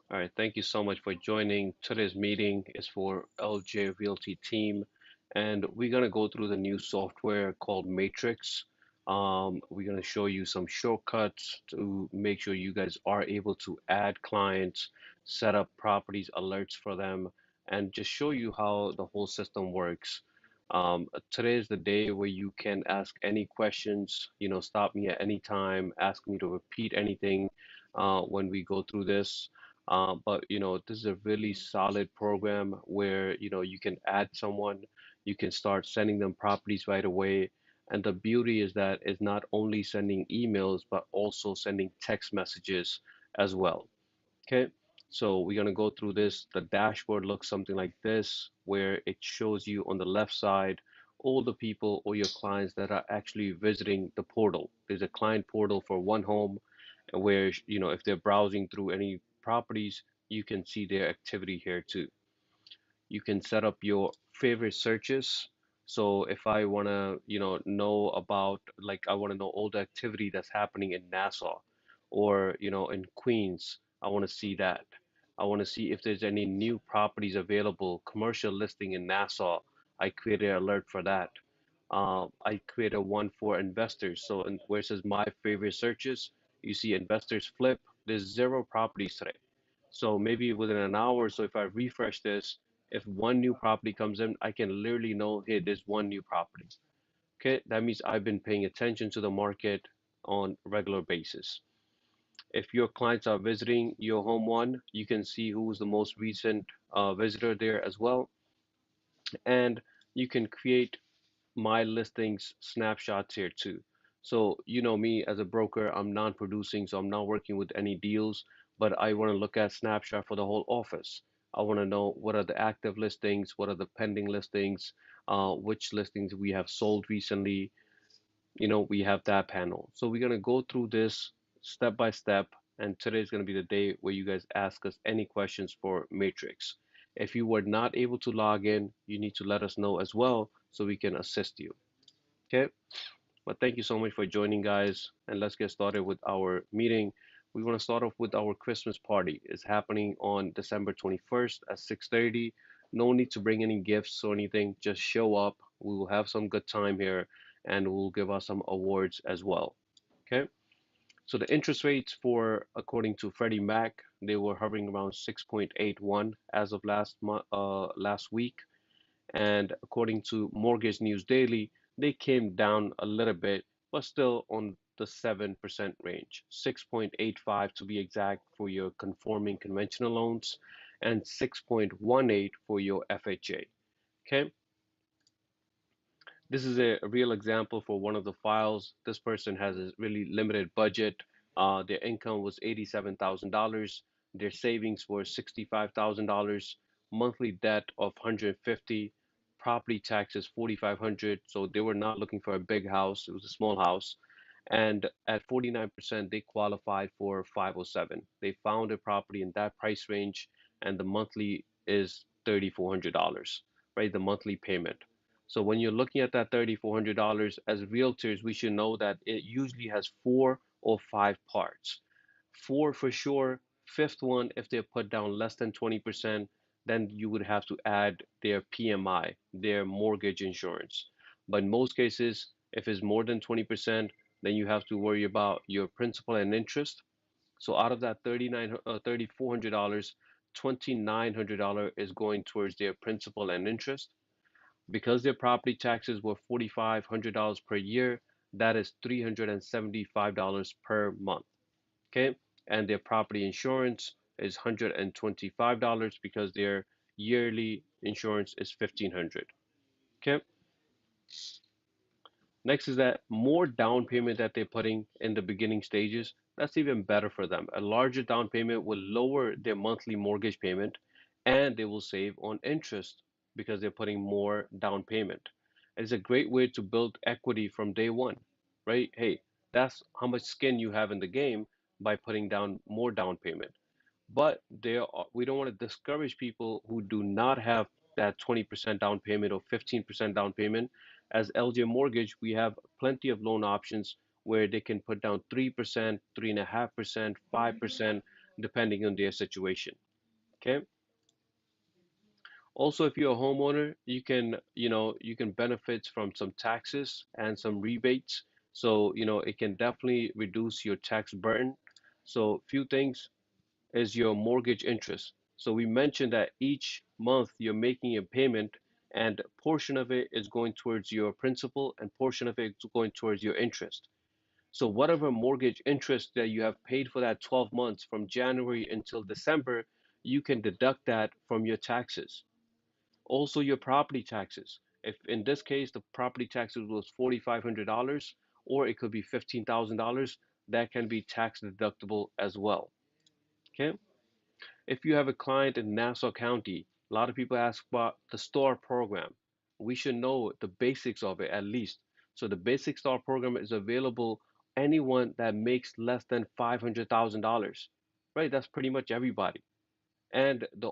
All right, thank you so much for joining. Today's meeting is for LJ Realty Team, and we're going to go through the new software called Matrix. We're going to show you some shortcuts to make sure you guys are able to add clients, set up properties alerts for them, and just show you how the whole system works. Today is the day where you can ask any questions, stop me at any time, ask me to repeat anything when we go through this. But this is a really solid program where, you can add someone, you can start sending them properties right away. And the beauty is that it's not only sending emails, but also sending text messages as well. Okay, so we're gonna go through this. The dashboard looks something like this, where it shows you on the left side all the people or your clients that are actually visiting the portal. There's a client portal for one home, and where, if they're browsing through any properties, you can see their activity here too. You can set up your favorite searches. So if I want to, know about, like, I want to know all the activity that's happening in Nassau or, in Queens, I want to see that. I want to see if there's any new properties available, commercial listing in Nassau. I create an alert for that. I create a one for investors. So where it says my favorite searches, you see investors flip. There's zero properties today. So maybe within an hour or so, if I refresh this, if one new property comes in, I can literally know, hey, there's one new property. Okay, that means I've been paying attention to the market on a regular basis. If your clients are visiting your home one, you can see who's the most recent visitor there as well. And you can create my listings snapshots here too. So you know me as a broker, I'm non-producing, so I'm not working with any deals, but I want to look at snapshot for the whole office. I want to know what are the active listings, what are the pending listings, which listings we have sold recently. We have that panel. So we're gonna go through this step by step, and today is gonna be the day where you guys ask us any questions for Matrix. If you were not able to log in, you need to let us know as well so we can assist you. Okay, but thank you so much for joining, guys, and let's get started with our meeting. We want to start off with our Christmas party. It's happening on December 21st at 6:30. No need to bring any gifts or anything. Just show up. We will have some good time here, and we'll give out some awards as well. Okay. So the interest rates for, according to Freddie Mac, they were hovering around 6.81 as of last week. And according to Mortgage News Daily, they came down a little bit, but still on the 7% range, 6.85 to be exact for your conforming conventional loans, and 6.18 for your FHA. Okay, this is a real example for one of the files. This person has a really limited budget. Their income was $87,000. Their savings were $65,000. Monthly debt of 150. Property taxes 4,500. So they were not looking for a big house. It was a small house. And at 49%, they qualified for 507. They found a property in that price range, and the monthly is $3,400, right? The monthly payment. So when you're looking at that $3,400 as realtors, we should know that it usually has four or five parts. Four for sure. Fifth one, if they put down less than 20%, then you would have to add their PMI, their mortgage insurance. But in most cases, if it's more than 20%, then you have to worry about your principal and interest. So out of that $3,400, $2,900 is going towards their principal and interest. Because their property taxes were $4,500 per year, that is $375 per month. Okay, and their property insurance is $125 because their yearly insurance is $1,500. Okay, next is that more down payment that they're putting in the beginning stages. That's even better for them. A larger down payment will lower their monthly mortgage payment, and they will save on interest because they're putting more down payment. It's a great way to build equity from day one, right? Hey, that's how much skin you have in the game by putting down more down payment. But we don't want to discourage people who do not have that 20% down payment or 15% down payment. As LJ Mortgage, we have plenty of loan options where they can put down 3%, 3.5%, 5%. depending on their situation. Okay. Also, if you're a homeowner, you can benefit from some taxes and some rebates. So, it can definitely reduce your tax burden. So, few things is your mortgage interest. So we mentioned that each month you're making a payment and a portion of it is going towards your principal and portion of it is going towards your interest. So whatever mortgage interest that you have paid for that 12 months from January until December, you can deduct that from your taxes. Also your property taxes. If in this case the property taxes was $4,500 or it could be $15,000, that can be tax deductible as well. Okay? If you have a client in Nassau County, a lot of people ask about the STAR program. We should know the basics of it at least. So the basic STAR program is available anyone that makes less than $500,000, right? That's pretty much everybody. And the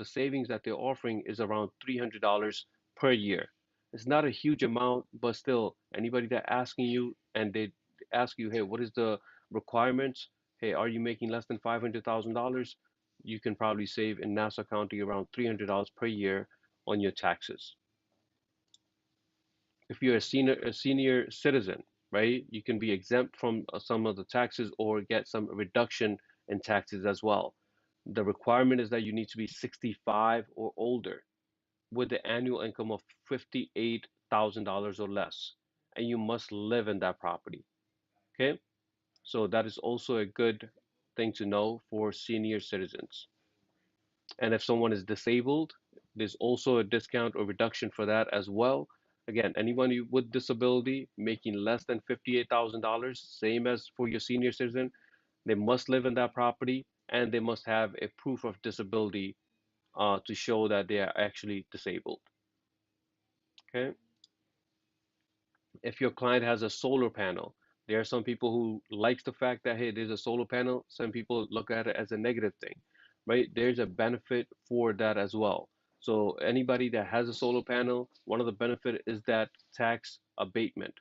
savings that they're offering is around $300 per year. It's not a huge amount, but still, anybody that asking you and they ask you, hey, what is the requirements? Hey, are you making less than $500,000? You can probably save in Nassau County around $300 per year on your taxes. If you're a senior citizen, right, you can be exempt from some of the taxes or get some reduction in taxes as well. The requirement is that you need to be 65 or older with the annual income of $58,000 or less, and you must live in that property. Okay, so that is also a good thing to know for senior citizens. And if someone is disabled, there's also a discount or reduction for that as well. Again, anyone with disability making less than $58,000, same as for your senior citizen, they must live in that property and they must have a proof of disability to show that they are actually disabled. Okay. If your client has a solar panel, there are some people who likes the fact that hey, there's a solar panel. Some people look at it as a negative thing, right? There's a benefit for that as well. So anybody that has a solar panel, one of the benefit is that tax abatement,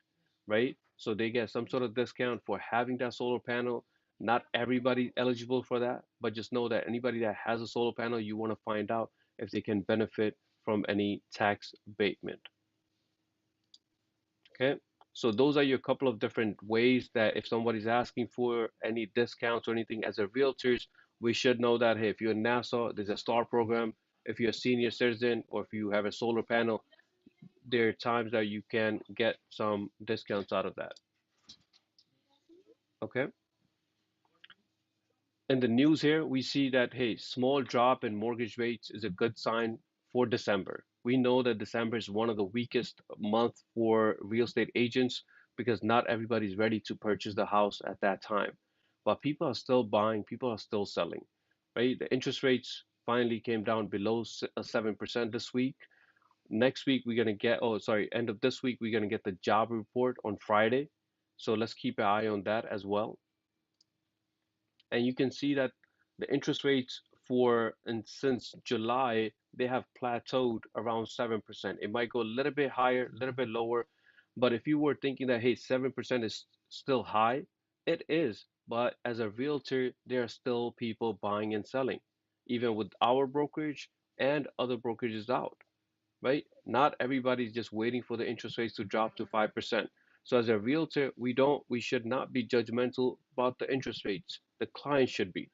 right? So they get some sort of discount for having that solar panel. Not everybody eligible for that, but just know that anybody that has a solar panel, you want to find out if they can benefit from any tax abatement. Okay, so those are your couple of different ways that if somebody's asking for any discounts or anything as a realtors, we should know that hey, if you're in Nassau, there's a STAR program. If you're a senior citizen or if you have a solar panel, there are times that you can get some discounts out of that. Okay. In the news here, we see that, hey, small drop in mortgage rates is a good sign for December. We know that December is one of the weakest months for real estate agents because not everybody's ready to purchase the house at that time. But people are still buying, people are still selling, right? The interest rates finally came down below 7% this week. Next week, we're going to get, oh, sorry, end of this week, we're going to get the job report on Friday. So let's keep an eye on that as well. And you can see that the interest rates for and since July they have plateaued around 7%. It might go a little bit higher, a little bit lower, but if you were thinking that hey 7% is still high, it is. But as a realtor, there are still people buying and selling, even with our brokerage and other brokerages out, right? Not everybody's just waiting for the interest rates to drop to 5%. So as a realtor, we should not be judgmental about the interest rates. The client should be,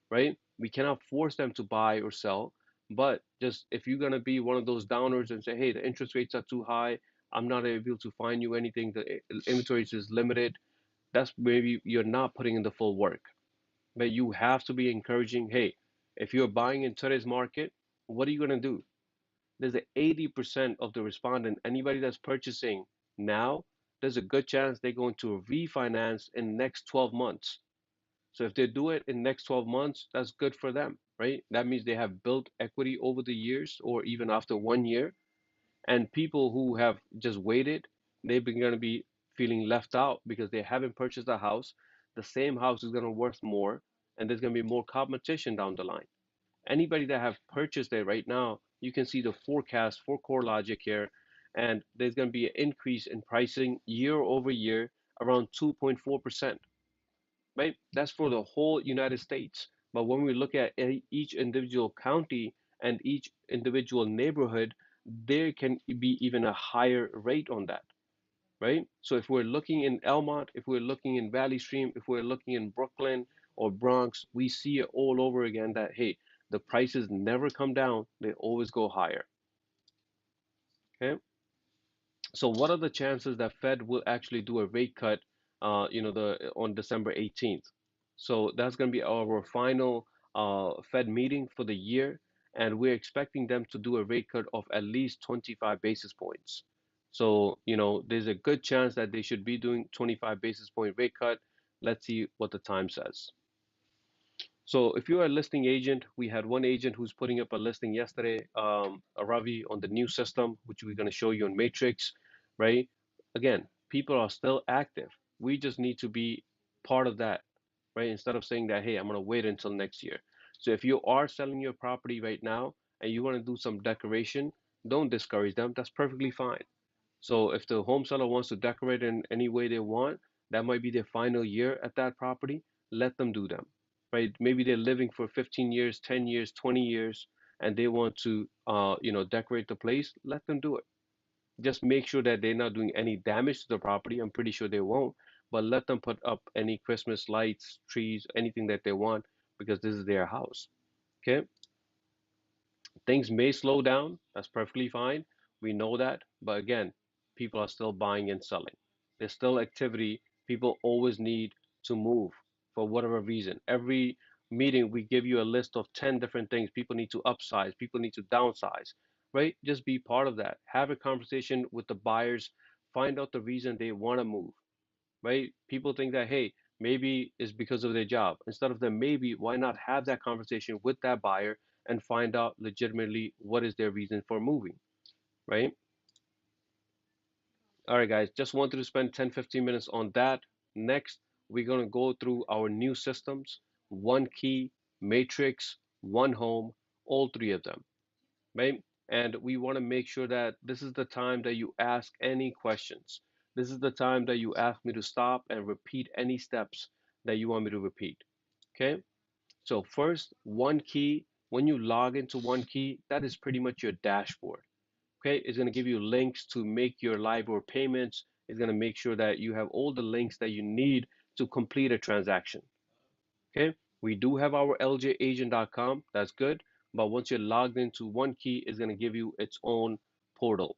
right? We cannot force them to buy or sell, but just if you're gonna be one of those downers and say, hey, the interest rates are too high, I'm not able to find you anything, the inventory is limited, that's maybe you're not putting in the full work. But you have to be encouraging, hey, if you're buying in today's market, what are you gonna do? There's a 80% of the respondent, anybody that's purchasing now, there's a good chance they're going to refinance in the next 12 months. So if they do it in the next 12 months, that's good for them, right? That means they have built equity over the years or even after 1 year. And people who have just waited, they're going to be feeling left out because they haven't purchased a house. The same house is going to worth more, and there's going to be more competition down the line. Anybody that have purchased it right now, you can see the forecast for CoreLogic here, and there's going to be an increase in pricing year over year around 2.4%. right? That's for the whole United States. But when we look at each individual county and each individual neighborhood, there can be even a higher rate on that, right? So if we're looking in Elmont, if we're looking in Valley Stream, if we're looking in Brooklyn or Bronx, we see it all over again that, hey, the prices never come down, they always go higher. Okay. So what are the chances that Fed will actually do a rate cut, the on December 18th? So that's going to be our final Fed meeting for the year, and we're expecting them to do a rate cut of at least 25 basis points. So, there's a good chance that they should be doing 25 basis point rate cut. Let's see what the time says. So if you're a listing agent, we had one agent who's putting up a listing yesterday, Ravi, on the new system, which we're going to show you on Matrix, right? Again, people are still active. We just need to be part of that, right? Instead of saying that, hey, I'm going to wait until next year. So if you are selling your property right now and you want to do some decoration, don't discourage them. That's perfectly fine. So if the home seller wants to decorate in any way they want, that might be their final year at that property, let them do them, right? Maybe they're living for 15 years, 10 years, 20 years, and they want to, decorate the place, let them do it. Just make sure that they're not doing any damage to the property. I'm pretty sure they won't, but let them put up any Christmas lights, trees, anything that they want because this is their house. Okay. Things may slow down. That's perfectly fine. We know that. But again, people are still buying and selling. There's still activity. People always need to move for whatever reason. Every meeting, we give you a list of 10 different things. People need to upsize, people need to downsize, right? Just be part of that. Have a conversation with the buyers. Find out the reason they want to move, right? People think that, hey, maybe it's because of their job. Instead of the maybe, why not have that conversation with that buyer and find out legitimately what is their reason for moving, right? All right, guys, just wanted to spend 10, 15 minutes on that. Next, we're going to go through our new systems, one key, matrix, one home, all three of them, right? And we want to make sure that this is the time that you ask any questions. This is the time that you ask me to stop and repeat any steps that you want me to repeat. Okay? So first, one key, when you log into one key, that is pretty much your dashboard. Okay? It's going to give you links to make your LIBOR payments. It's going to make sure that you have all the links that you need to complete a transaction. Okay, we do have our ljagent.com. That's good. But once you're logged into one key, it's going to give you its own portal.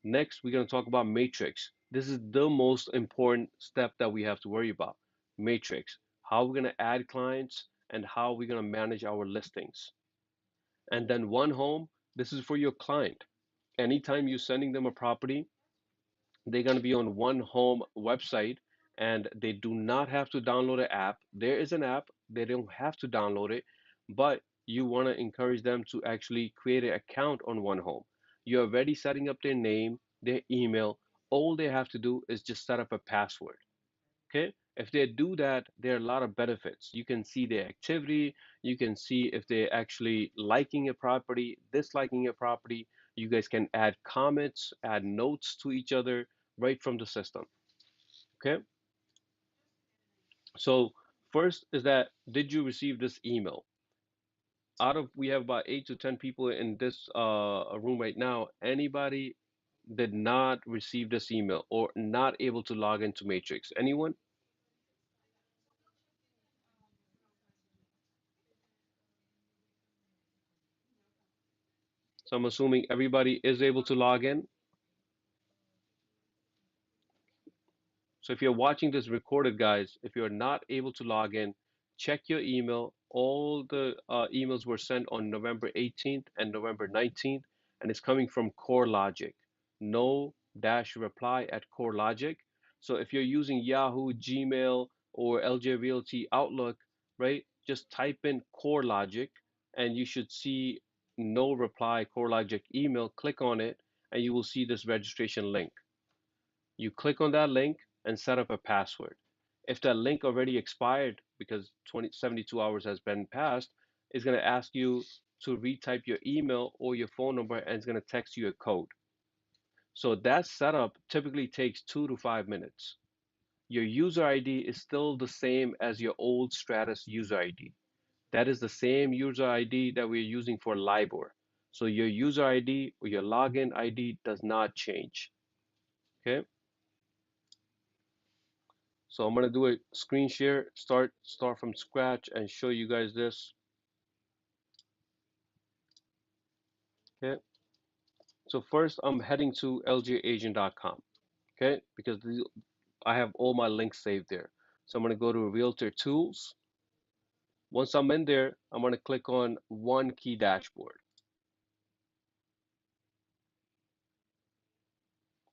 Next, we're going to talk about Matrix. This is the most important step that we have to worry about. Matrix, how we're going to add clients and how we're going to manage our listings. And then one home, this is for your client. Anytime you're sending them a property, they're going to be on one home website and they do not have to download an app. There is an app, they don't have to download it, but you want to encourage them to actually create an account on one home. You're already setting up their name, their email. All they have to do is just set up a password. Okay, if they do that, there are a lot of benefits. You can see their activity, you can see if they're actually liking a property, disliking a property. You guys can add comments, add notes to each other right from the system. Okay, so first is that, did you receive this email? Out of, we have about 8 to 10 people in this room right now. Anybody did not receive this email or not able to log into Matrix? Anyone? So I'm assuming everybody is able to log in. So if you're watching this recorded, guys, if you're not able to log in, check your email. All the emails were sent on November 18th and November 19th, and it's coming from CoreLogic. No dash reply at CoreLogic. So if you're using Yahoo, Gmail, or LJ Realty Outlook, right, just type in CoreLogic, and you should see no reply CoreLogic email. Click on it, and you will see this registration link. You click on that link and set up a password. If that link already expired because 72 hours has been passed, it's going to ask you to retype your email or your phone number and it's going to text you a code. So that setup typically takes 2 to 5 minutes. your user ID is still the same as your old Stratus user ID. That is the same user ID that we're using for LIBOR. So your user ID or your login ID does not change. Okay. So I'm gonna do a screen share, start from scratch and show you guys this. Okay. So first I'm heading to ljagent.com. Okay, because I have all my links saved there. So I'm gonna go to Realtor Tools. Once I'm in there, I'm gonna click on One Key Dashboard.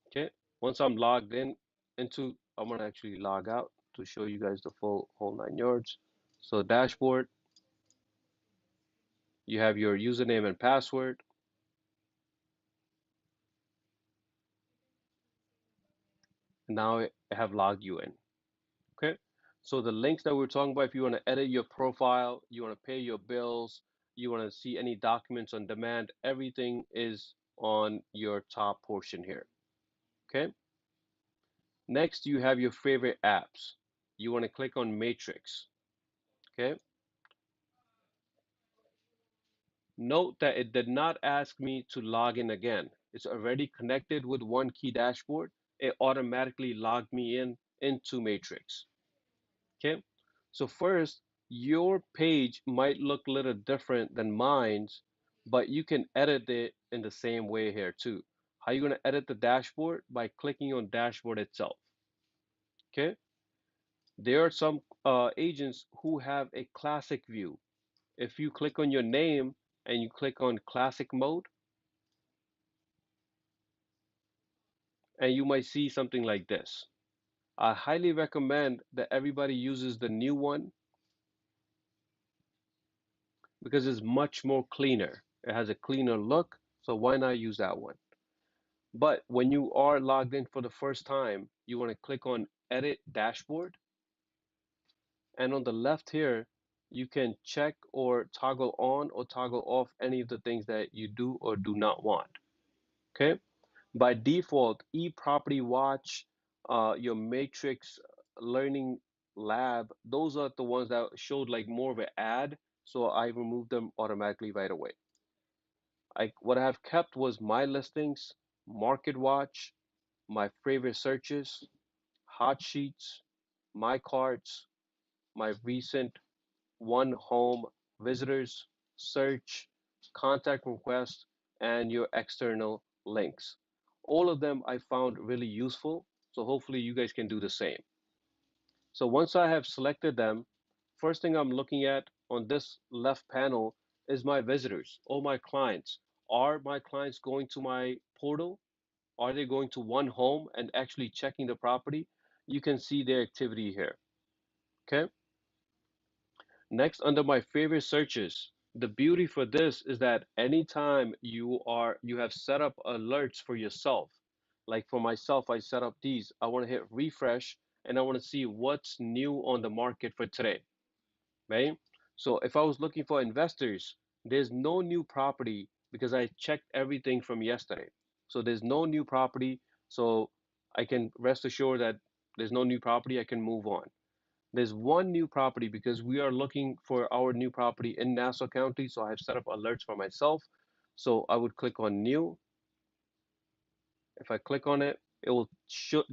Okay, once I'm logged in I'm gonna actually log out to show you guys the full whole 9 yards. So dashboard, you have your username and password. Now I have logged you in. Okay, so the links that we're talking about, if you want to edit your profile, you want to pay your bills, you want to see any documents on demand, everything is on your top portion here. Okay, next you have your favorite apps. You want to click on Matrix. Okay, note that it did not ask me to log in again. It's already connected with One Key Dashboard. It automatically logged me in into Matrix. Okay, so first, your page might look a little different than mine's, but you can edit it in the same way here too. How are you going to edit the dashboard? By clicking on dashboard itself. Okay, there are some agents who have a classic view. If you click on your name and you click on classic mode, and you might see something like this. I highly recommend that everybody uses the new one because it's much more cleaner. It has a cleaner look, so why not use that one? But when you are logged in for the first time, you want to click on Edit Dashboard, and on the left here, you can check or toggle on or toggle off any of the things that you do or do not want. Okay? By default, eProperty Watch, your Matrix Learning Lab, those are the ones that showed like more of an ad, so I removed them automatically right away. What I have kept was my listings, Market Watch, my favorite searches, hot sheets, my carts, my recent one home visitors, search, contact requests, and your external links. All of them I found really useful, so hopefully you guys can do the same. So once I have selected them, first thing I'm looking at on this left panel is my visitors, all my clients. Are my clients going to my portal? Are they going to one home and actually checking the property? You can see their activity here. Okay. Next, under my favorite searches, the beauty for this is that anytime you have set up alerts for yourself, like for myself, I set up these. I want to hit refresh and I want to see what's new on the market for today, right? So if I was looking for investors, there's no new property because I checked everything from yesterday. So there's no new property. So I can rest assured that there's no new property. I can move on. There's one new property because we are looking for our new property in Nassau County. So I have set up alerts for myself. So I would click on new. If I click on it, it will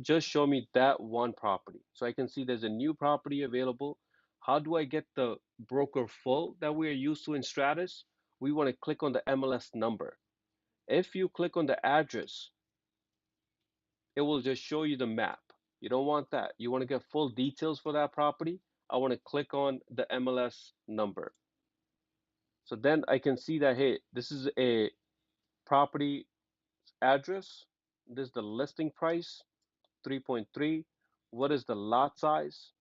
just show me that one property. So I can see there's a new property available. How do I get the broker full that we are used to in Stratus? We want to click on the MLS number. If you click on the address, it will just show you the map. You don't want that. You want to get full details for that property. I want to click on the MLS number. So then I can see that, hey, this is a property address. This is the listing price, 3.3. What is the lot size?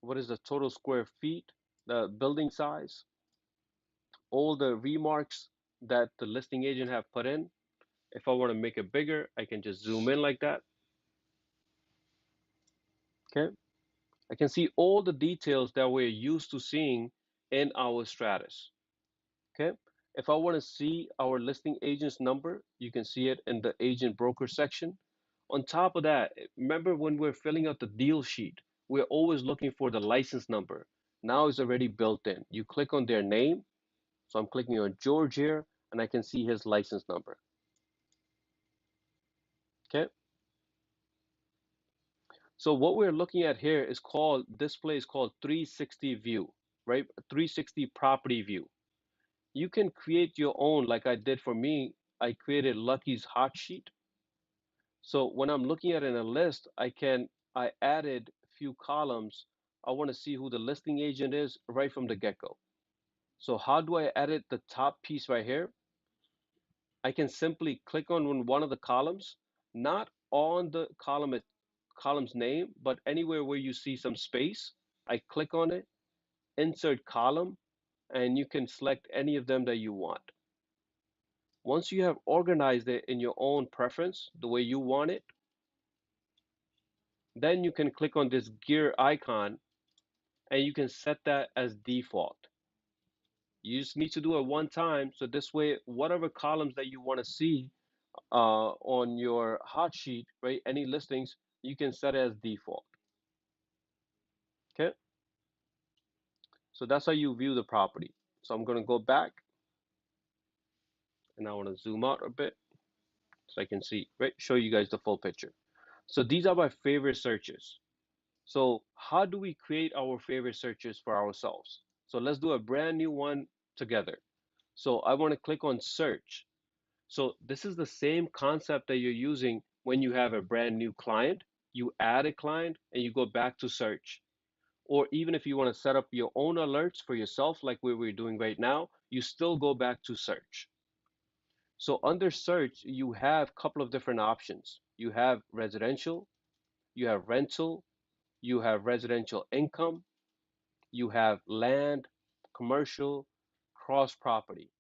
What is the total square feet? The building size? All the remarks that the listing agent have put in. If I want to make it bigger, I can just zoom in like that. Okay. I can see all the details that we're used to seeing in our Stratus. Okay. If I want to see our listing agent's number, you can see it in the agent broker section. On top of that, remember when we're filling out the deal sheet, we're always looking for the license number. Now it's already built in. You click on their name. So I'm clicking on George here, and I can see his license number. Okay. So what we're looking at here is called, display is called 360 view, right? 360 property view. You can create your own, like I did for me. I created Lucky's hot sheet. So when I'm looking at in a list, I added a few columns. I want to see who the listing agent is right from the get-go. So how do I edit the top piece right here? I can simply click on one of the columns, not on the column's name, but anywhere where you see some space. I click on it, insert column, and you can select any of them that you want. Once you have organized it in your own preference, the way you want it, then you can click on this gear icon and you can set that as default. You just need to do it one time, so this way, whatever columns that you want to see on your hot sheet, right? Any listings, you can set it as default. Okay, so that's how you view the property. So I'm going to go back and I want to zoom out a bit so I can see, right? Show you guys the full picture. So these are my favorite searches. So how do we create our favorite searches for ourselves? So let's do a brand new one together. So I want to click on search. So this is the same concept that you're using when you have a brand new client. You add a client and you go back to search. Or even if you want to set up your own alerts for yourself, like we're doing right now, you still go back to search. So under search, you have a couple of different options. You have residential, you have rental, you have residential income, you have land, commercial, cross property.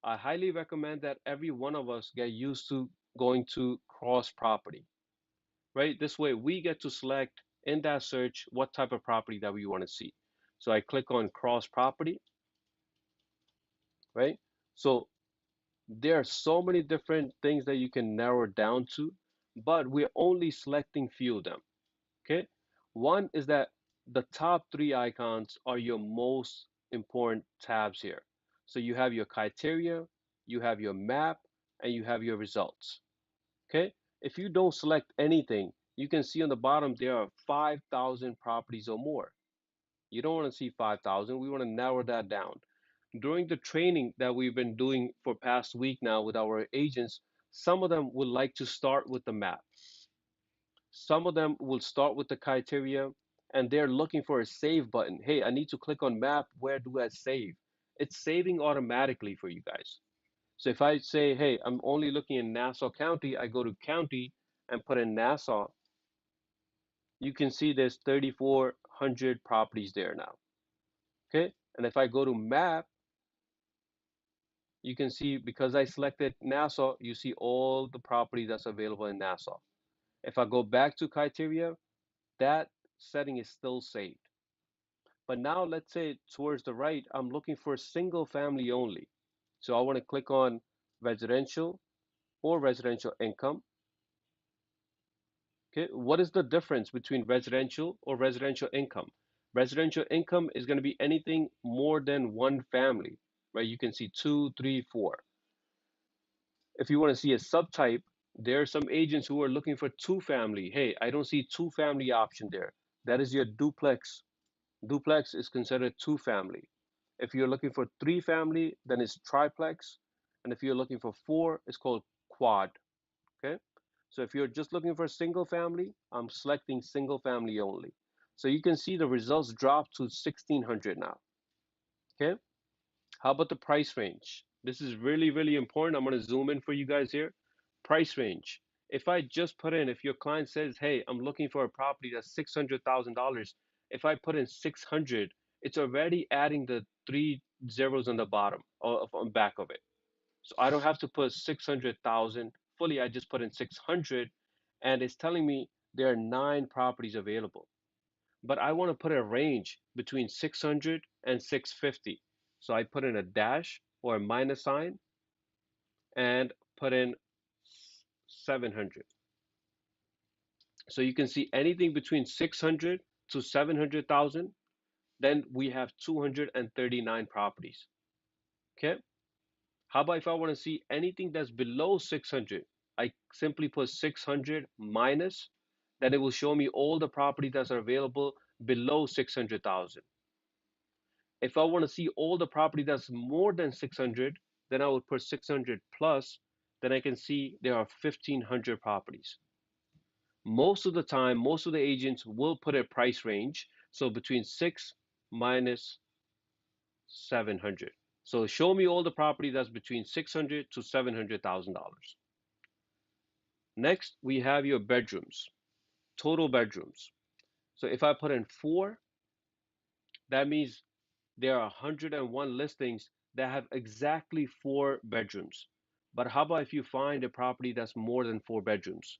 I highly recommend that every one of us get used to going to cross property, right? This way we get to select in that search what type of property that we want to see. So I click on cross property, right? So there are so many different things that you can narrow down to, but we're only selecting few of them, okay? One is that the top three icons are your most important tabs here. So you have your criteria, you have your map, and you have your results. Okay? If you don't select anything, you can see on the bottom there are 5,000 properties or more. You don't want to see 5,000. We want to narrow that down. During the training that we've been doing for past week now with our agents, some of them would like to start with the map. Some of them will start with the criteria and they're looking for a save button. Hey, I need to click on map. Where do I save? It's saving automatically for you guys. So if I say, hey, I'm only looking in Nassau County, I go to county and put in Nassau, you can see there's 3,400 properties there now. Okay. And if I go to map, you can see because I selected Nassau, you see all the property that's available in Nassau. If I go back to criteria, that setting is still saved. But now let's say towards the right, I'm looking for single family only. So I want to click on residential or residential income. Okay, what is the difference between residential or residential income? Residential income is going to be anything more than one family, right? You can see two, three, four. If you want to see a subtype, there are some agents who are looking for two family. Hey, I don't see two family option there. That is your duplex. Duplex is considered two family. If you're looking for three family, then it's triplex. And if you're looking for four, it's called quad. Okay. So if you're just looking for single family, I'm selecting single family only. So you can see the results drop to 1,600 now. Okay. How about the price range? This is really, really important. I'm going to zoom in for you guys here. Price range. If I just put in, if your client says, hey, I'm looking for a property that's $600,000, if I put in 600, it's already adding the three zeros on the bottom on back of it. So I don't have to put 600,000 fully. I just put in 600 and it's telling me there are 9 properties available. But I want to put a range between 600 and 650. So I put in a dash or a minus sign and put in 700. So you can see anything between 600 to 700,000, then we have 239 properties. Okay. How about if I want to see anything that's below 600? I simply put 600 minus, then it will show me all the properties that are available below 600,000. If I want to see all the property that's more than 600, then I would put 600 plus, then I can see there are 1,500 properties. Most of the time, most of the agents will put a price range, so between 6 minus 700. So show me all the property that's between 600 to $700,000. Next, we have your bedrooms, total bedrooms. So if I put in 4, that means there are 101 listings that have exactly 4 bedrooms. But how about if you find a property that's more than 4 bedrooms,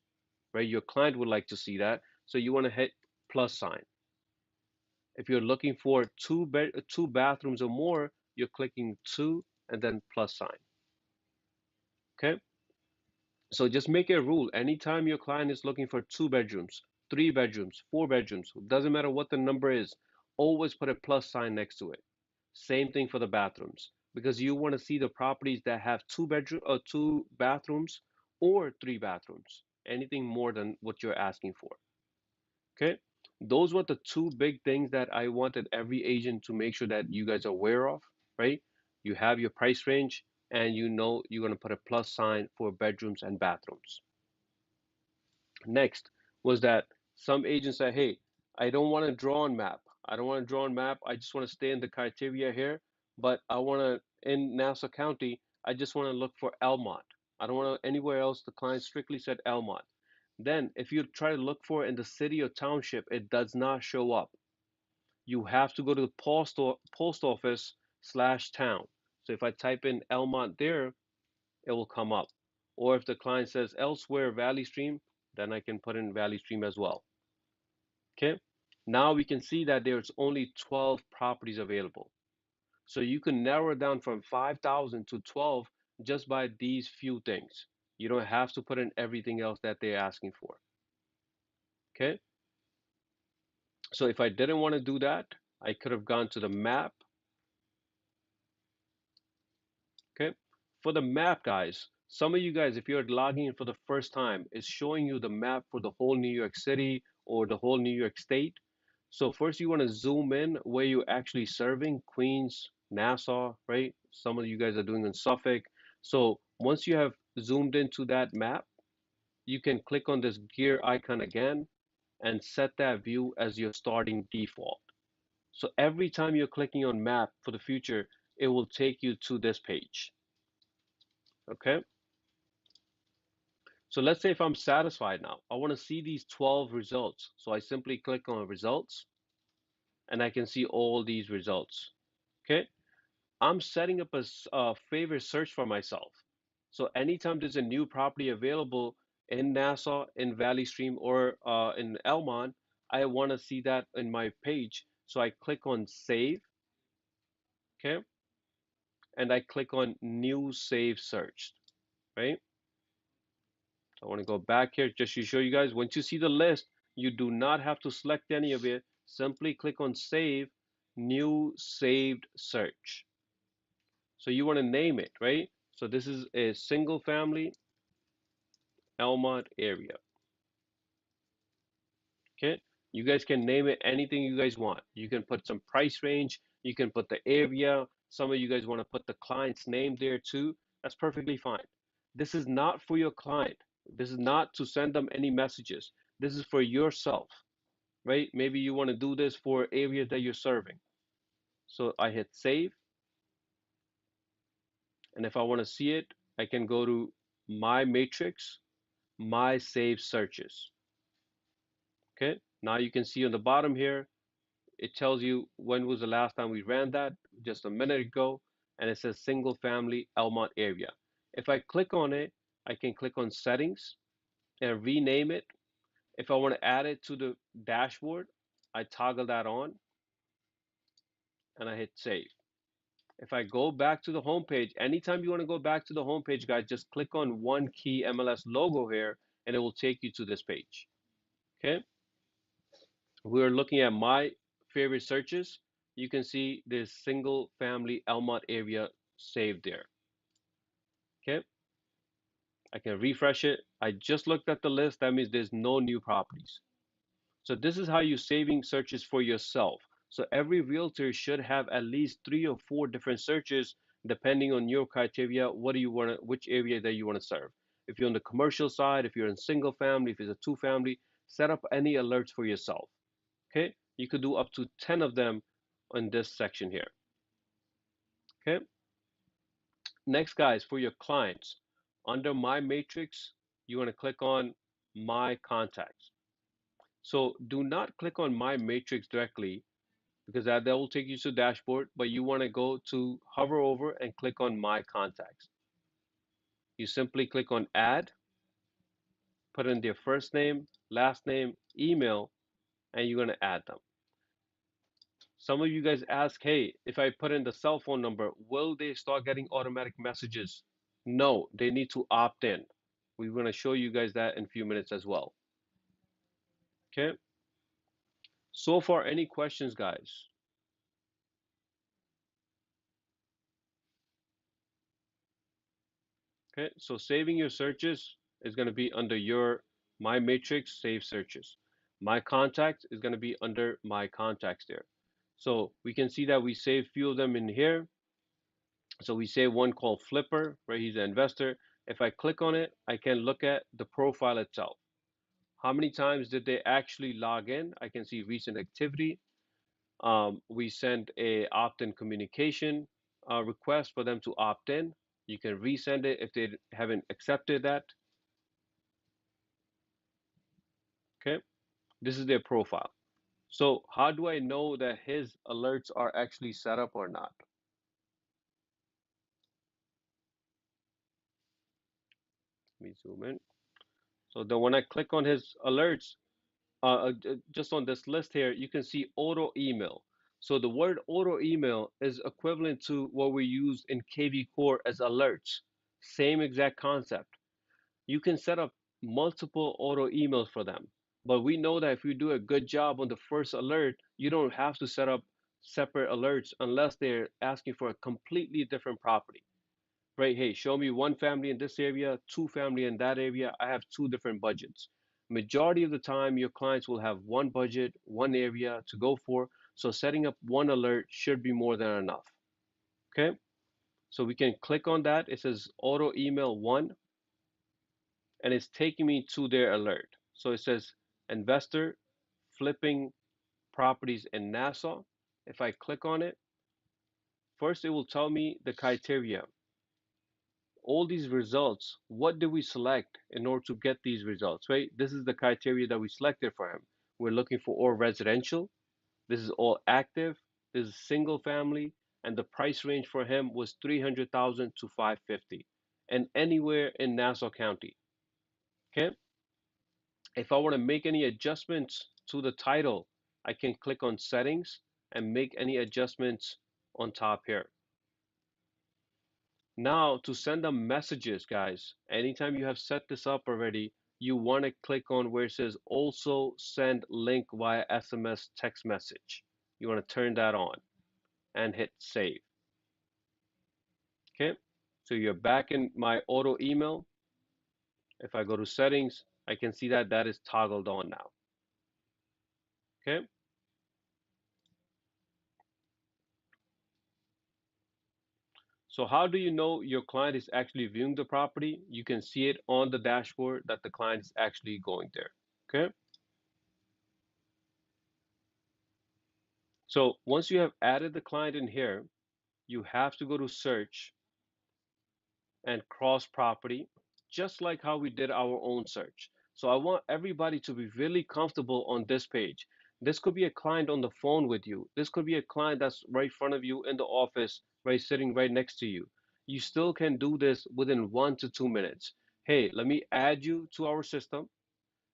right? Your client would like to see that, so you want to hit plus sign. If you're looking for 2 bathrooms or more, you're clicking 2 and then plus sign. Okay? So just make a rule. Anytime your client is looking for 2 bedrooms, 3 bedrooms, 4 bedrooms, doesn't matter what the number is, always put a plus sign next to it. Same thing for the bathrooms, because you want to see the properties that have 2 bathrooms or 3 bathrooms. Anything more than what you're asking for. Okay? Those were the 2 big things that I wanted every agent to make sure that you guys are aware of, right? You have your price range and you know you're going to put a plus sign for bedrooms and bathrooms. Next was that some agents said, hey, I don't want to draw on map. I don't want to draw on map. I just want to stay in the criteria here, but I want to, in Nassau County, I just want to look for Elmont. I don't want to anywhere else. The client strictly said Elmont. Then if you try to look for it in the city or township, it does not show up. You have to go to the post office / town. So if I type in Elmont there, it will come up. Or if the client says elsewhere Valley Stream, then I can put in Valley Stream as well. Okay. Now we can see that there's only 12 properties available. So you can narrow it down from 5,000 to 12 just by these few things. You don't have to put in everything else that they're asking for. Okay. So if I didn't want to do that, I could have gone to the map. Okay. For the map, guys, some of you guys, if you're logging in for the first time, it's showing you the map for the whole New York City or the whole New York State. So first you want to zoom in where you're actually serving, Queens, Nassau, right? Some of you guys are doing in Suffolk. So once you have zoomed into that map, you can click on this gear icon again and set that view as your starting default. So every time you're clicking on map for the future, it will take you to this page. Okay. So let's say if I'm satisfied now, I want to see these 12 results. So I simply click on results and I can see all these results. Okay. I'm setting up a favorite search for myself. So anytime there's a new property available in Nassau, in Valley Stream, or in Elmont, I want to see that in my page. So I click on save. Okay. And I click on new save search, right? I want to go back here just to show you guys. Once you see the list, you do not have to select any of it. Simply click on save, new saved search. So you want to name it, right? So this is a single family Elmont area. Okay. You guys can name it anything you guys want. You can put some price range. You can put the area. Some of you guys want to put the client's name there too. That's perfectly fine. This is not for your client. This is not to send them any messages. This is for yourself, right? Maybe you want to do this for area that you're serving. So I hit save. And if I want to see it, I can go to my matrix, my saved searches. Okay. Now you can see on the bottom here, it tells you when was the last time we ran that, just a minute ago, and it says single family Elmont area. If I click on it, I can click on settings and rename it. If I want to add it to the dashboard, I toggle that on and I hit save. If I go back to the home page, anytime you want to go back to the home page, guys, just click on one key MLS logo here and it will take you to this page. Okay, we're looking at my favorite searches. You can see this single family Elmont area saved there. Okay, I can refresh it. I just looked at the list. That means there's no new properties. So this is how you're saving searches for yourself. So every realtor should have at least 3 or 4 different searches depending on your criteria. What do you want to, which area that you want to serve? If you're on the commercial side, if you're in single family, if it's a two family, set up any alerts for yourself. Okay, you could do up to 10 of them in this section here. Okay, next, guys, for your clients, under my matrix, you want to click on my contacts. So do not click on my matrix directly because that will take you to the dashboard, but you want to go to hover over and click on my contacts. You simply click on add, put in their first name, last name, email, and you're going to add them. Some of you guys ask, hey, if I put in the cell phone number, will they start getting automatic messages? No, they need to opt in. We're going to show you guys that in a few minutes as well. Okay. So far, any questions, guys? Okay, so saving your searches is going to be under your My Matrix Save Searches. My Contacts is going to be under My Contacts there. So we can see that we save few of them in here. So we save one called Flipper, where he's an investor. If I click on it, I can look at the profile itself. How many times did they actually log in? I can see recent activity. We sent a opt-in communication request for them to opt in. You can resend it if they haven't accepted that. Okay, this is their profile. So how do I know that his alerts are actually set up or not? Let me zoom in. So then when I click on his alerts, just on this list here, you can see auto email. So the word auto email is equivalent to what we use in KV Core as alerts. Same exact concept. You can set up multiple auto emails for them. But we know that if you do a good job on the first alert, you don't have to set up separate alerts unless they're asking for a completely different property. Right? Hey, show me one family in this area, two family in that area. I have two different budgets. Majority of the time, your clients will have one budget, one area to go for. So setting up one alert should be more than enough. Okay? So we can click on that. It says auto email one, and it's taking me to their alert. So it says investor flipping properties in Nassau. If I click on it, first it will tell me the criteria. All these results, what did we select in order to get these results, right? This is the criteria that we selected for him. We're looking for all residential. This is all active. This is single family. And the price range for him was 300,000 to 550 and anywhere in Nassau County. Okay. If I want to make any adjustments to the title, I can click on settings and make any adjustments on top here. Now to send them messages, guys, anytime you have set this up already, you want to click on where it says also send link via SMS text message. You want to turn that on and hit save. Okay, so you're back in my auto email. If I go to settings, I can see that that is toggled on now. Okay. So how do you know your client is actually viewing the property? You can see it on the dashboard that the client is actually going there. Okay. So once you have added the client in here, you have to go to search and cross property, just like how we did our own search. So I want everybody to be really comfortable on this page. This could be a client on the phone with you. This could be a client that's right in front of you in the office, right sitting right next to you. You still can do this within 1 to 2 minutes. Hey, let me add you to our system.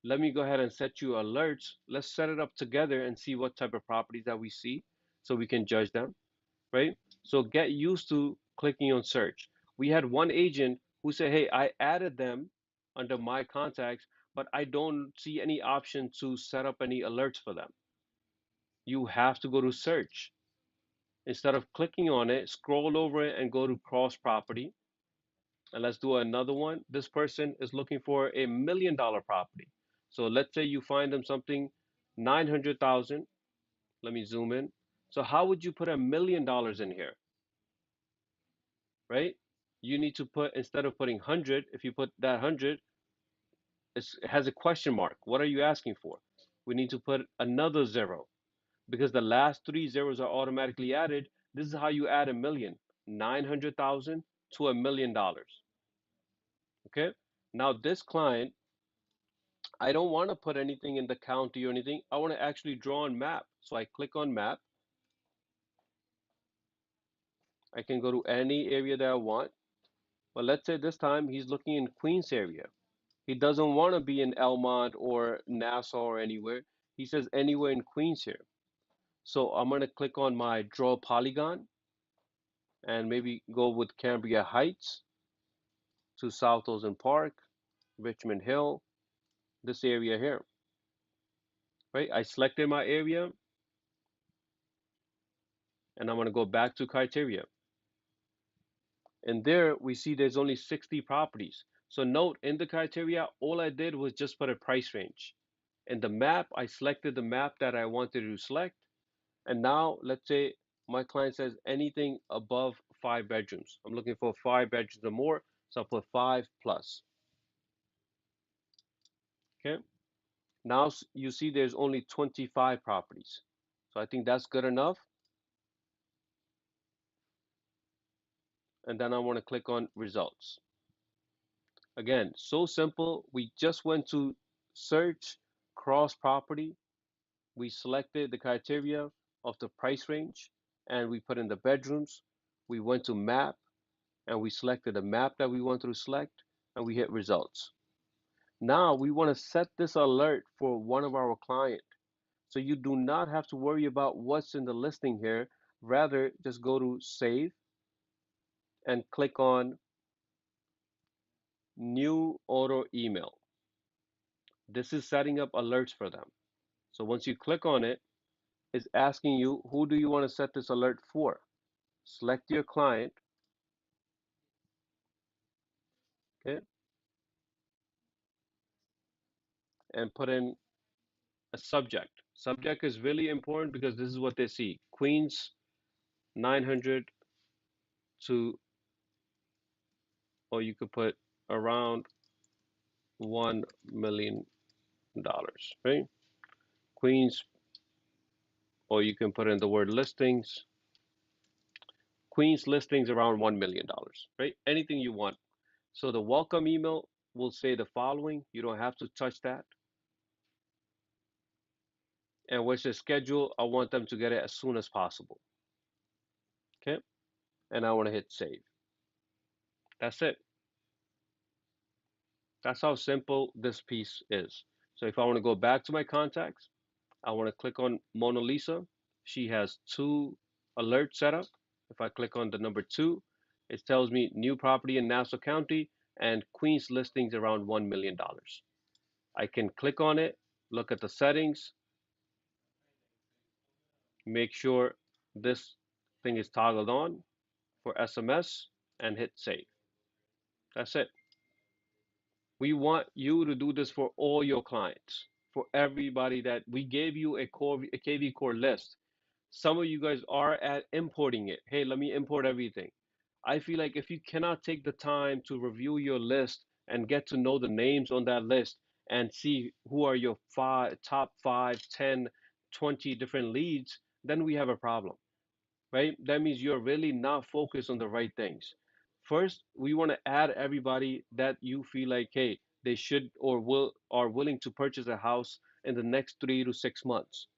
Let me go ahead and set you alerts. Let's set it up together and see what type of properties that we see so we can judge them, right? So get used to clicking on search. We had one agent who said, hey, I added them under my contacts, but I don't see any option to set up any alerts for them. You have to go to search. Instead of clicking on it, scroll over it and go to cross property. And let's do another one. This person is looking for $1 million property. So let's say you find them something 900,000. Let me zoom in. So how would you put $1 million in here, right? You need to put, instead of putting 100, if you put that 100, it has a question mark. What are you asking for? We need to put another zero because the last three zeros are automatically added. This is how you add a million, 900,000 to $1 million. Okay. Now this client, I don't want to put anything in the county or anything. I want to actually draw on map. So I click on map. I can go to any area that I want. But let's say this time he's looking in Queens area. He doesn't want to be in Elmont or Nassau or anywhere. He says anywhere in Queens here. So I'm going to click on my draw polygon and maybe go with Cambria Heights to South Ocean Park, Richmond Hill, this area here, right? I selected my area and I'm going to go back to criteria. And there we see there's only 60 properties. So note in the criteria, all I did was just put a price range. In the map, I selected the map that I wanted to select. And now let's say my client says anything above 5 bedrooms. I'm looking for 5 bedrooms or more. So I'll put 5 plus. Okay. Now you see there's only 25 properties. So I think that's good enough. And then I want to click on results. Again, so simple. We just went to search, cross property. We selected the criteria of the price range and we put in the bedrooms. We went to map and we selected the map that we wanted to select and we hit results. Now we want to set this alert for one of our clients. So you do not have to worry about what's in the listing here. Rather, just go to save and click on new auto email. This is setting up alerts for them. So once you click on it, it's asking you who do you want to set this alert for. Select your client, okay, and put in a subject. Subject is really important because this is what they see. Queens 900 to, or you could put around $1 million, right? Queens, or you can put in the word listings. Queens listings around $1 million, right? Anything you want. So the welcome email will say the following. You don't have to touch that. And what's the schedule? I want them to get it as soon as possible. Okay. And I want to hit save. That's it. That's how simple this piece is. So if I want to go back to my contacts, I want to click on Mona Lisa. She has two alerts set up. If I click on the number two, it tells me new property in Nassau County and Queens listings around $1 million. I can click on it, look at the settings, make sure this thing is toggled on for SMS and hit save. That's it. We want you to do this for all your clients, for everybody that we gave you a KV core list. Some of you guys are at importing it. Hey, let me import everything. I feel like if you cannot take the time to review your list and get to know the names on that list and see who are your top 5, 10, 20 different leads, then we have a problem, right? That means you're really not focused on the right things. First, we want to add everybody that you feel like, hey, they should or will are willing to purchase a house in the next 3 to 6 months.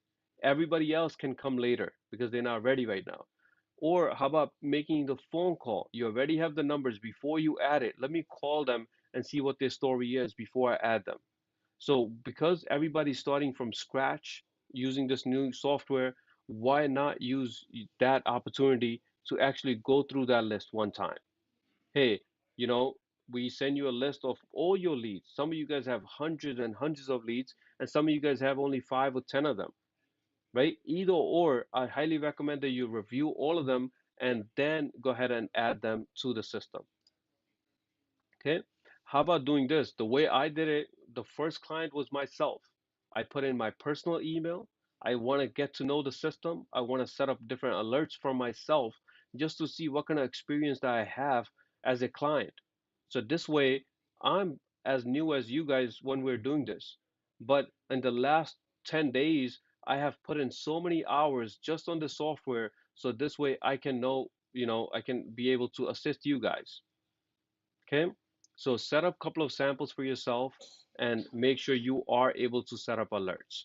Everybody else can come later because they're not ready right now. Or how about making the phone call? You already have the numbers before you add it. Let me call them and see what their story is before I add them. So because everybody's starting from scratch using this new software, why not use that opportunity to actually go through that list one time? Hey, you know, we send you a list of all your leads. Some of you guys have hundreds and hundreds of leads, and some of you guys have only 5 or 10 of them, right? Either or, I highly recommend that you review all of them and then go ahead and add them to the system. Okay. How about doing this? The way I did it, the first client was myself. I put in my personal email. I want to get to know the system. I want to set up different alerts for myself just to see what kind of experience that I have as a client. So this way, I'm as new as you guys when we're doing this. But in the last 10 days, I have put in so many hours just on the software. So this way I can know, I can be able to assist you guys. Okay, so set up a couple of samples for yourself and make sure you are able to set up alerts.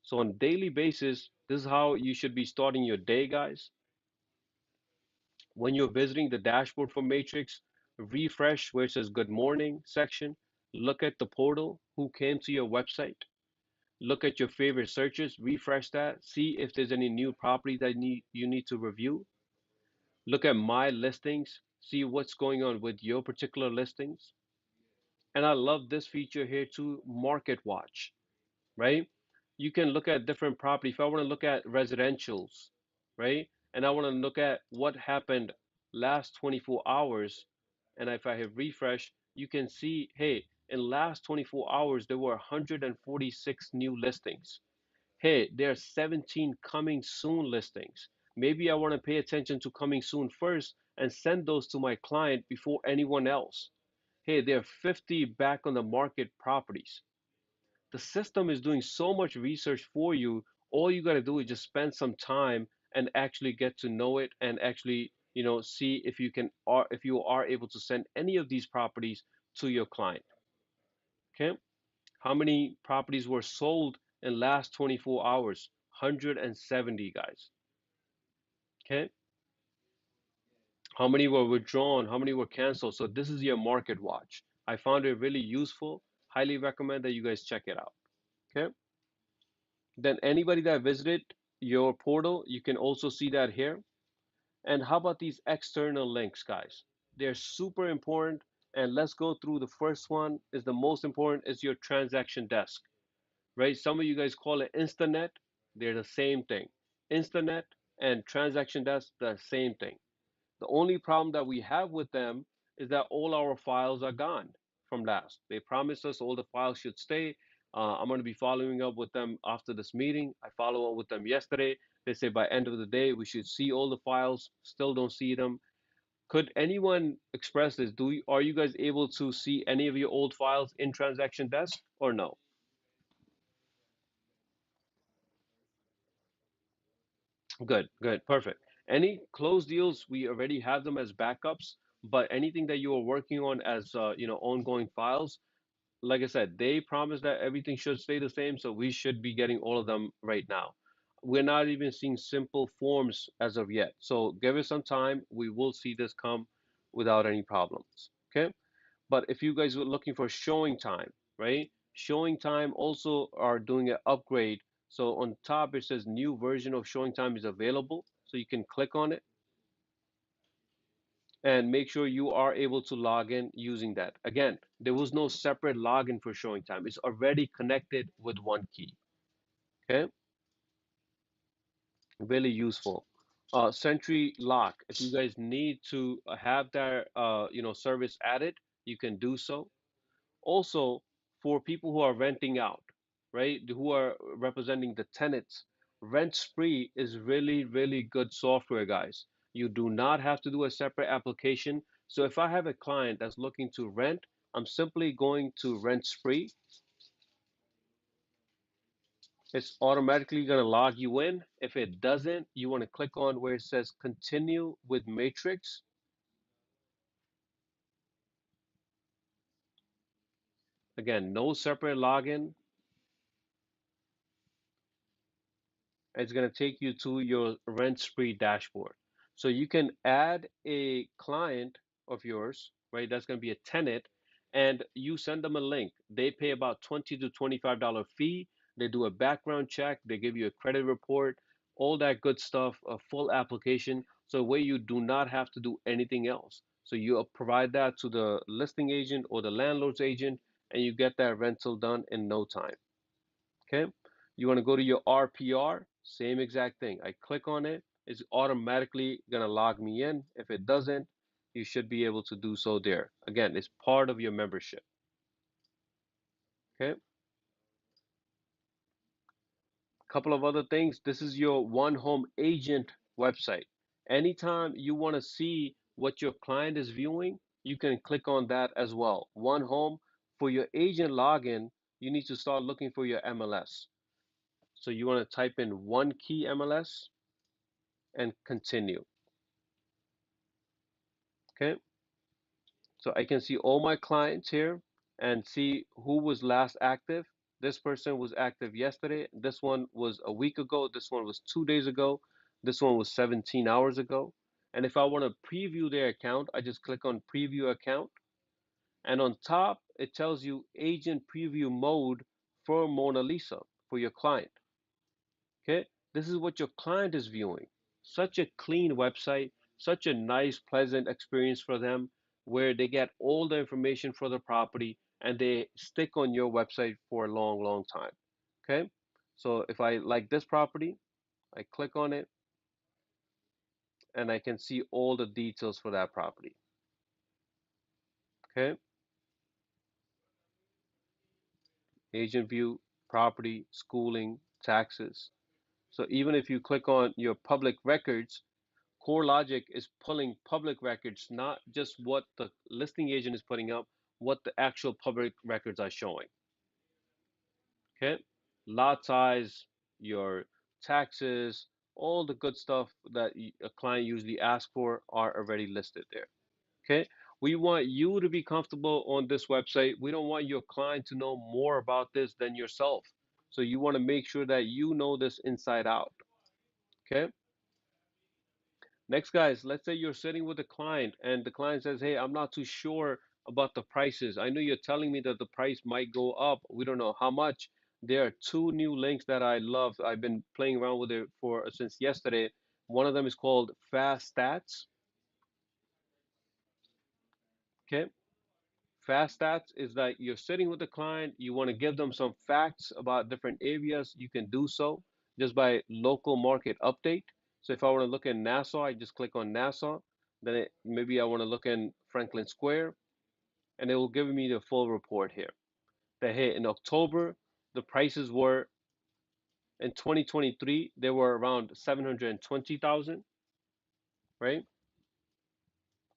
So on a daily basis, this is how you should be starting your day, guys. When you're visiting the dashboard for Matrix, refresh where it says good morning section. Look at the portal, who came to your website. Look at your favorite searches, refresh that, see if there's any new property that you need to review. Look at my listings, see what's going on with your particular listings. And I love this feature here too, Market Watch, right? You can look at different property. If I want to look at residentials, right? And I want to look at what happened last 24 hours, and if I hit refresh, you can see, hey, in last 24 hours, there were 146 new listings. Hey, there are 17 coming soon listings. Maybe I want to pay attention to coming soon first and send those to my client before anyone else. Hey, there are 50 back on the market properties. The system is doing so much research for you. All you got to do is just spend some time and actually get to know it and actually, see if you can or if you are able to send any of these properties to your client. Okay? How many properties were sold in last 24 hours? 170, guys. Okay? How many were withdrawn? How many were canceled? So this is your market watch. I found it really useful. Highly recommend that you guys check it out. Okay. Then anybody that visited your portal, you can also see that here. And how about these external links, guys? They're super important. And let's go through the first one is the most important is your transaction desk, right? Some of you guys call it Instanet. They're the same thing. Instanet and transaction desk, the same thing. The only problem that we have with them is that all our files are gone from last. They promised us all the files should stay. I'm going to be following up with them after this meeting. I follow up with them yesterday. They say by end of the day we should see all the files. Still don't see them. Could anyone express this? Are you guys able to see any of your old files in transaction desk or no? Good, good, perfect. Any closed deals, we already have them as backups, but anything that you are working on as ongoing files, like I said, they promised that everything should stay the same, so we should be getting all of them right now. We're not even seeing simple forms as of yet. So give us some time. We will see this come without any problems. Okay? But if you guys were looking for showing time, right? Showing time also are doing an upgrade. So on top it says new version of showing time is available. So you can click on it and make sure you are able to log in using that. Again, there was no separate login for showing time. It's already connected with one key. Okay, really useful. Sentry lock. If you guys need to have that service added, you can do so. Also, for people who are renting out, right, who are representing the tenants, Rent Spree is really, really good software, guys. You do not have to do a separate application. So if I have a client that's looking to rent, I'm simply going to Rent Spree. It's automatically going to log you in. If it doesn't, you want to click on where it says continue with Matrix. Again, no separate login. It's going to take you to your rent spree dashboard. So you can add a client of yours, right? That's going to be a tenant, and you send them a link. They pay about $20 to $25 fee. They do a background check. They give you a credit report, all that good stuff, a full application. So where you do not have to do anything else. So you provide that to the listing agent or the landlord's agent, and you get that rental done in no time. Okay. You want to go to your RPR, same exact thing. I click on it, it's automatically gonna log me in. If it doesn't, you should be able to do so there. Again, it's part of your membership. Okay. Couple of other things. This is your one home agent website. Anytime you want to see what your client is viewing, you can click on that as well. One home. For your agent login, you need to start looking for your MLS. So you want to type in one key MLS and continue. Okay. So I can see all my clients here and see who was last active. This person was active yesterday. This one was a week ago. This one was 2 days ago. This one was 17 hours ago. And if I want to preview their account, I just click on preview account. And on top, it tells you agent preview mode for Mona Lisa for your client. Okay, this is what your client is viewing. Such a clean website, such a nice, pleasant experience for them where they get all the information for the property and they stick on your website for a long, long time. Okay, so if I like this property, I click on it and I can see all the details for that property. Okay, agent view, property, schooling, taxes. So even if you click on your public records, CoreLogic is pulling public records, not just what the listing agent is putting up, what the actual public records are showing. Okay, lot size, your taxes, all the good stuff that a client usually asks for are already listed there. Okay, we want you to be comfortable on this website. We don't want your client to know more about this than yourself. So you want to make sure that you know this inside out. Okay. Next, guys, let's say you're sitting with a client and the client says, hey, I'm not too sure about the prices. I know you're telling me that the price might go up. We don't know how much. There are two new links that I love. I've been playing around with it for since yesterday. One of them is called Fast Stats. Okay. Fast Stats is that you're sitting with the client, you want to give them some facts about different areas. You can do so just by local market update. So if I want to look in Nassau, I just click on Nassau. Then maybe I want to look in Franklin Square, and it will give me the full report here. That hey, in October, the prices were in 2023 they were around 720,000, right?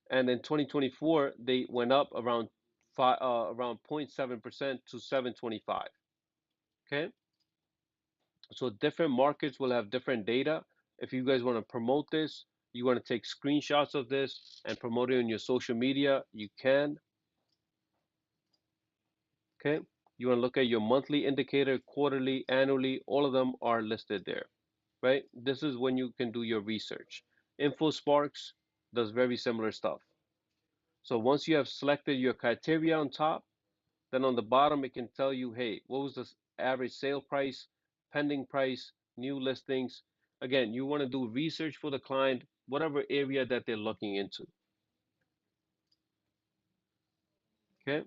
And in 2024 they went up around around 0.7% to 725. Okay, so different markets will have different data. If you guys want to promote this, you want to take screenshots of this and promote it on your social media, you can. Okay, you want to look at your monthly indicator, quarterly, annually, all of them are listed there, right? This is when you can do your research. InfoSparks does very similar stuff. So once you have selected your criteria on top, then on the bottom, it can tell you, hey, what was the average sale price, pending price, new listings. Again, you want to do research for the client, whatever area that they're looking into. Okay.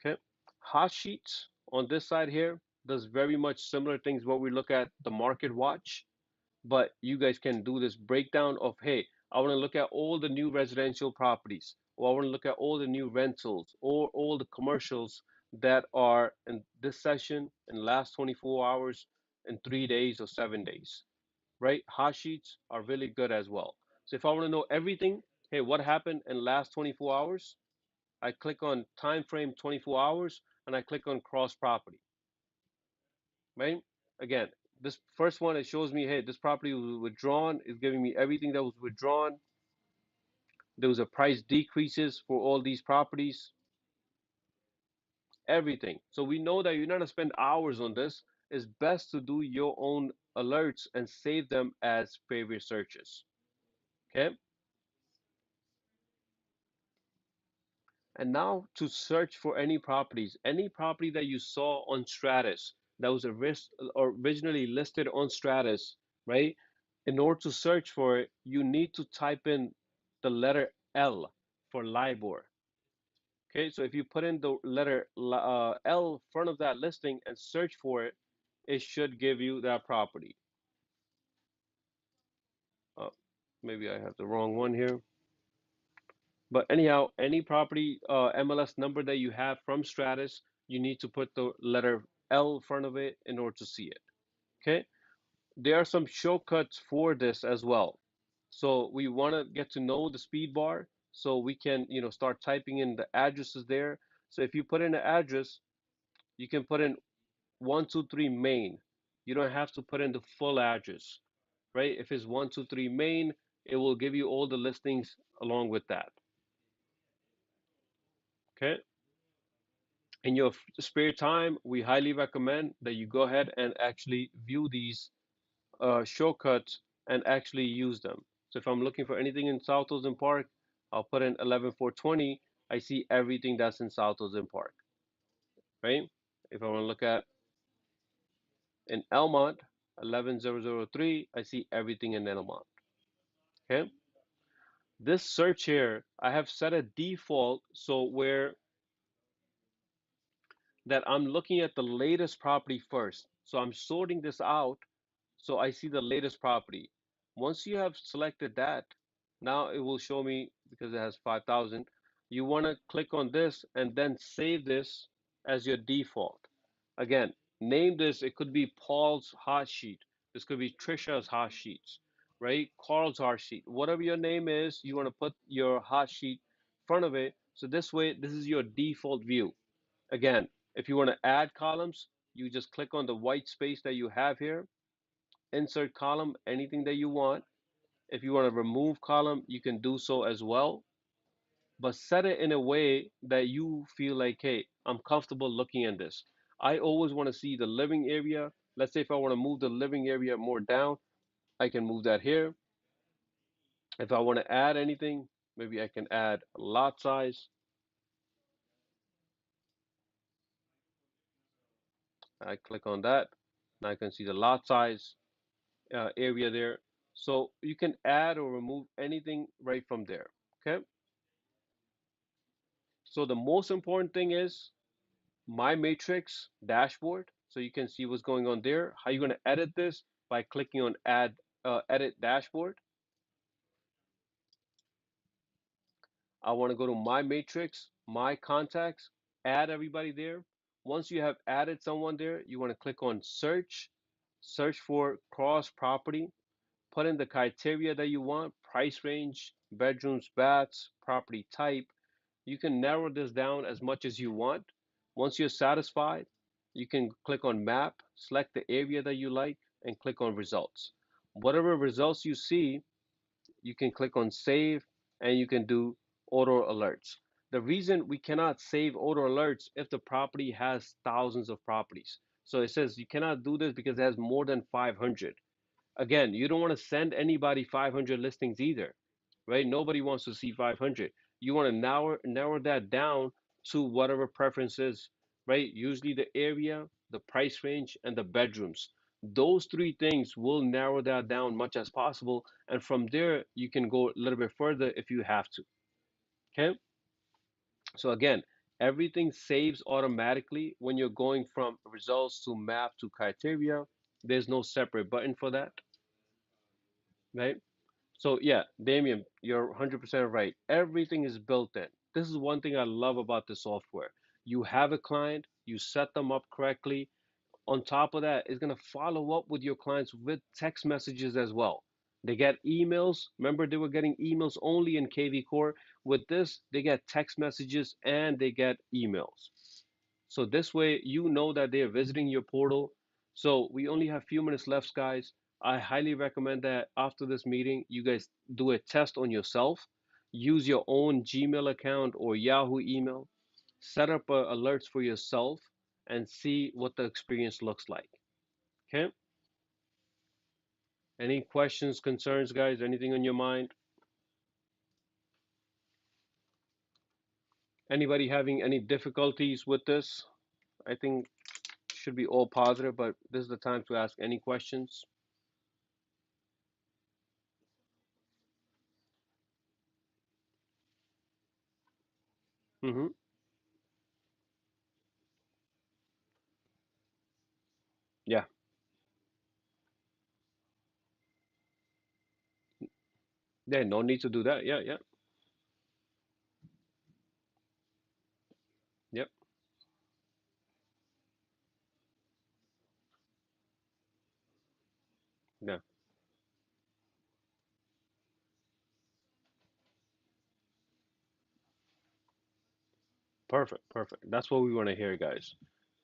Okay. Hot sheets on this side here does very much similar things what we look at the market watch, but you guys can do this breakdown of, hey, I want to look at all the new residential properties, or I want to look at all the new rentals, or all the commercials that are in this session in the last 24 hours, in 3 days or 7 days, right? Hot sheets are really good as well. So if I want to know everything, hey, what happened in the last 24 hours? I click on time frame 24 hours and I click on cross property, right? Again, this first one, it shows me, hey, this property was withdrawn. It's giving me everything that was withdrawn. There was a price decreases for all these properties, everything. So we know that you're not gonna spend hours on this. It's best to do your own alerts and save them as favorite searches. Okay. And now to search for any property that you saw on Stratus that was originally listed on Stratus, right? In order to search for it, you need to type in the letter L for LIBOR. Okay, so if you put in the letter L in front of that listing and search for it, it should give you that property. Uh, Maybe I have the wrong one here. But anyhow, any property MLS number that you have from Stratus, you need to put the letter L in front of it in order to see it. Okay, there are some shortcuts for this as well. So we want to get to know the speed bar so we can, start typing in the addresses there. So if you put in an address, you can put in 123 Main. You don't have to put in the full address, right? If it's 123 Main, it will give you all the listings along with that. Okay. In your spare time, we highly recommend that you go ahead and actually view these shortcuts and actually use them. So if I'm looking for anything in South Ocean Park, I'll put in 11420. I see everything that's in South Ocean Park, right? If I want to look at in Elmont, 11003, I see everything in Elmont. Okay. This search here, I have set a default so where that I'm looking at the latest property first. So I'm sorting this out so I see the latest property. Once you have selected that, now it will show me because it has 5,000. You want to click on this and then save this as your default. Again, name this. It could be Paul's hot sheet. This could be Trisha's hot sheets, right? Carl's hot sheet. Whatever your name is, you want to put your hot sheet in front of it. So this way, this is your default view. Again, if you want to add columns, you just click on the white space that you have here, insert column, anything that you want. If you want to remove column, you can do so as well, but set it in a way that you feel like, hey, I'm comfortable looking at this. I always want to see the living area. Let's say if I want to move the living area more down, I can move that here. If I want to add anything, maybe I can add lot size. I click on that. Now I can see the lot size area there. So you can add or remove anything right from there. Okay. So the most important thing is my matrix dashboard. So you can see what's going on there. How you going to edit this? By clicking on add edit dashboard. I want to go to my matrix, my contacts, add everybody there. Once you have added someone there, you want to click on search, search for cross property, put in the criteria that you want, price range, bedrooms, baths, property type. You can narrow this down as much as you want. Once you're satisfied, you can click on map, select the area that you like, and click on results. Whatever results you see, you can click on save and you can do auto alerts. The reason we cannot save auto alerts if the property has thousands of properties. So it says you cannot do this because it has more than 500. Again, you don't want to send anybody 500 listings either, right? Nobody wants to see 500. You want to narrow that down to whatever preferences, right? Usually the area, the price range, and the bedrooms. Those three things will narrow that down much as possible, and from there you can go a little bit further if you have to. Okay? So again, everything saves automatically when you're going from results to map to criteria. There's no separate button for that, right? So yeah, Damien, you're 100% right. Everything is built in. This is one thing I love about the software. You have a client, you set them up correctly. On top of that, it's going to follow up with your clients with text messages as well. They get emails. Remember, they were getting emails only in KV Core. With this, they get text messages and they get emails. So this way, you know that they are visiting your portal. So we only have a few minutes left, guys. I highly recommend that after this meeting, you guys do a test on yourself. Use your own Gmail account or Yahoo email. Set up alerts for yourself and see what the experience looks like. Okay? Any questions, concerns, guys? Anything on your mind? Anybody having any difficulties with this? I think should be all positive, but this is the time to ask any questions. Hmm. Yeah. Yeah. No need to do that. Yeah. Yeah. Yep. Yeah. Perfect, perfect. That's what we want to hear, guys.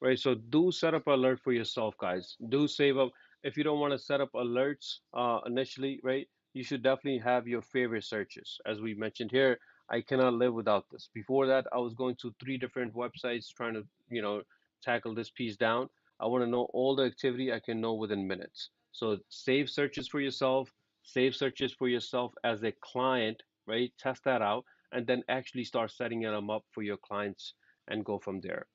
Right? So do set up an alert for yourself, guys. Do save up. If you don't want to set up alerts initially, right? You should definitely have your favorite searches. As we mentioned here, I cannot live without this. Before that, I was going to three different websites trying to, tackle this piece down. I want to know all the activity I can know within minutes. So save searches for yourself, save searches for yourself as a client, right? Test that out and then actually start setting them up for your clients and go from there,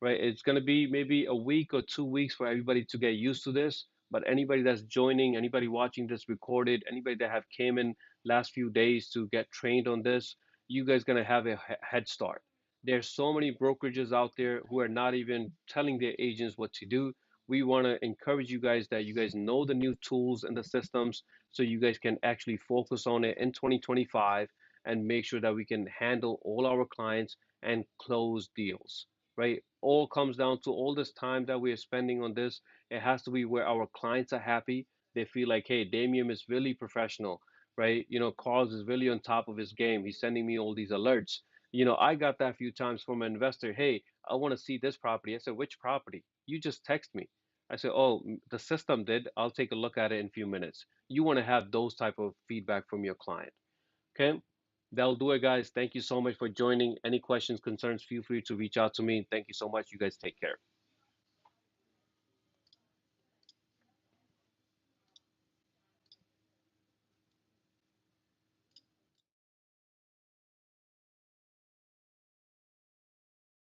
right? It's going to be maybe a week or 2 weeks for everybody to get used to this. But anybody that's joining, anybody watching this recorded, anybody that have came in last few days to get trained on this, you guys going to have a head start. There's so many brokerages out there who are not even telling their agents what to do. We want to encourage you guys that you guys know the new tools and the systems so you guys can actually focus on it in 2025 and make sure that we can handle all our clients and close deals, right? All comes down to all this time that we are spending on this. It has to be where our clients are happy. They feel like, hey, Damien is really professional, right? Carlos is really on top of his game. He's sending me all these alerts. I got that a few times from an investor. Hey, I want to see this property. I said, which property? You just text me. I said, oh, the system did. I'll take a look at it in a few minutes. You want to have those type of feedback from your client. Okay, that'll do it, guys. Thank you so much for joining. Any questions, concerns, feel free to reach out to me. Thank you so much. You guys take care.